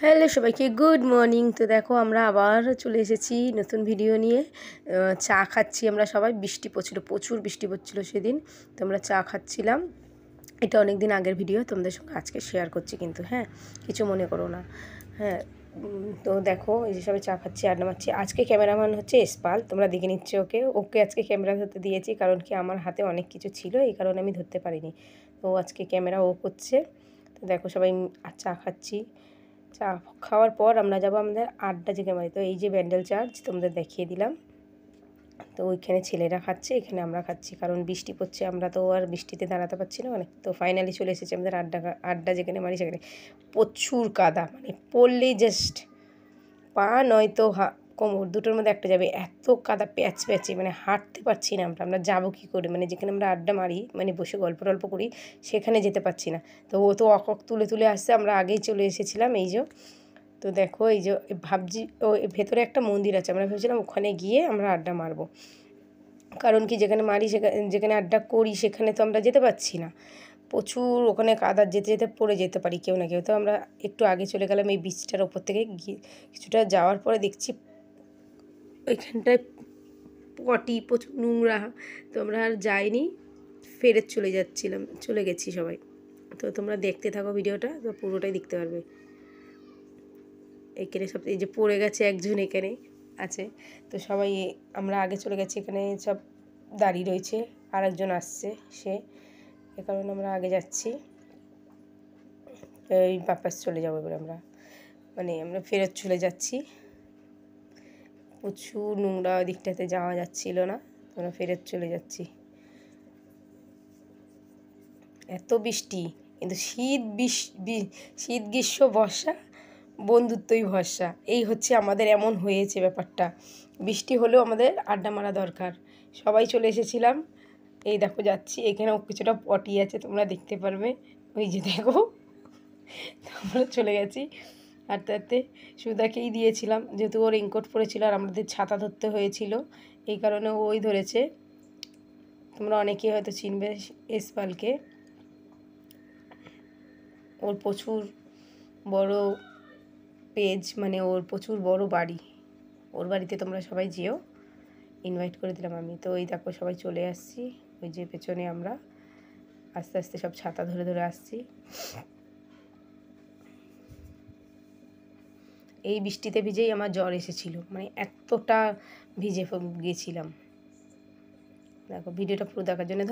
Hello সবাইকে good morning. তো দেখো আমরা আবার চলে এসেছি নতুন ভিডিও নিয়ে। চা খাচ্ছি আমরা সবাই। বৃষ্টি পড়ছিল, প্রচুর বৃষ্টি পড়ছিল সেদিন। তো আমরা চা খাচ্ছিলাম। এটা অনেক দিন আগের ভিডিও, তোমাদের সঙ্গে আজকে শেয়ার করছি কিন্তু, হ্যাঁ, কিছু মনে করো না। হ্যাঁ, তো দেখো এই যে সবাই চা খাচ্ছি, আড্ডা মারছি। আজকে ক্যামেরাম্যান হচ্ছে এসপাল, তোমরা দেখে নিচ্ছ ওকে। ওকে আজকে ক্যামেরা ধরতে দিয়েছি, কারণ কি আমার হাতে অনেক কিছু ছিল, এই কারণে আমি ধরতে পারিনি। তো আজকে ক্যামেরা ও করছে। তো দেখো সবাই চা খাচ্ছি। চা খাওয়ার পর আমরা যাবো আমাদের আড্ডা যেখানে বাড়ি। তো এই যে ব্যান্ডেল চার্চ তোমাদের দেখিয়ে দিলাম। তো ওইখানে ছেলেরা খাচ্ছে, এখানে আমরা খাচ্ছি, কারণ বৃষ্টি পড়ছে, আমরা তো আর বৃষ্টিতে দাঁড়াতে পারছি না অনেক। তো ফাইনালি চলে এসেছি আমাদের আড্ডা যেখানে মারি সেখানে। প্রচুর কাদা, মানে পড়লেই জাস্ট পা নয়তো কোমর দুটোর মধ্যে একটা যাবে, এত কাদা প্যাচ প্যাচে, মানে হাঁটতে পারছি না। আমরা যাবো কী করে, মানে যেখানে আমরা আড্ডা মারি, মানে বসে গল্প টল্প করি, সেখানে যেতে পারছি না। তো ও তো অকক তুলে তুলে আসছে, আমরা আগেই চলে এসেছিলাম। এই যে তো দেখো এই যে ভাবছি, ও ভেতরে একটা মন্দির আছে, আমরা ভেবেছিলাম ওখানে গিয়ে আমরা আড্ডা মারবো, কারণ কি যেখানে মারি যেখানে আড্ডা করি সেখানে তো আমরা যেতে পারছি না। প্রচুর ওখানে কাদা, যেতে যেতে পড়ে যেতে পারি কেউ না কেউ। তো আমরা একটু আগে চলে গেলাম এই বিচটার ওপর থেকে গিয়ে, কিছুটা যাওয়ার পরে দেখছি ওইখানটায় পটি প্রচুর নোংরা। তো আমরা আর যাইনি, ফেরত চলে গেছি সবাই। তো তোমরা দেখতে থাকো ভিডিওটা, তো পুরোটাই দেখতে পারবে। এখানে সব এই যে পড়ে গেছে একজন এখানে আছে। তো সবাই আমরা আগে চলে গেছি, এখানে সব দাঁড়িয়ে রয়েছে, আর একজন আসছে সে, এ কারণে আমরা আগে যাচ্ছি। এই বাপাস চলে যাবো এবার আমরা, মানে আমরা ফেরত চলে যাচ্ছি। প্রচুর নোংরা, দিকটাতে যাওয়া যাচ্ছিল না, আমরা ফেরত চলে যাচ্ছি। এত বৃষ্টি, কিন্তু শীত গ্রীষ্ম বর্ষা বন্ধুত্বই ভরসা, এই হচ্ছে আমাদের, এমন হয়েছে ব্যাপারটা। বৃষ্টি হলেও আমাদের আড্ডা মারা দরকার। সবাই চলে এসেছিলাম, এই দেখো যাচ্ছি। এখানেও কিছুটা পটি আছে, তোমরা দেখতে পারবে, ওই যে দেখো। আমরা চলে গেছি হাঁটতে হাঁটতে। সুদাকেই দিয়েছিলাম, যেহেতু ও রেইনকোট পরেছিল আর আমাদের ছাতা ধরতে হয়েছিল, এই কারণে ওই ধরেছে। তোমরা অনেকেই হয়তো চিনবে এসপালকে, ওর প্রচুর বড় পেজ, মানে ওর প্রচুর বড় বাড়ি। ওর বাড়িতে তোমরা সবাই যেও, ইনভাইট করে দিলাম আমি। তো এই দেখো সবাই চলে আসছি, ওই যে পেছনে আমরা আস্তে আস্তে সব ছাতা ধরে ধরে আসছি। এই বৃষ্টিতে ভিজেই আমার জ্বর এসেছিল, মানে এতটা ভিজে গিয়েছিলাম। দেখো ভিডিওটা পুরো দেখার জন্য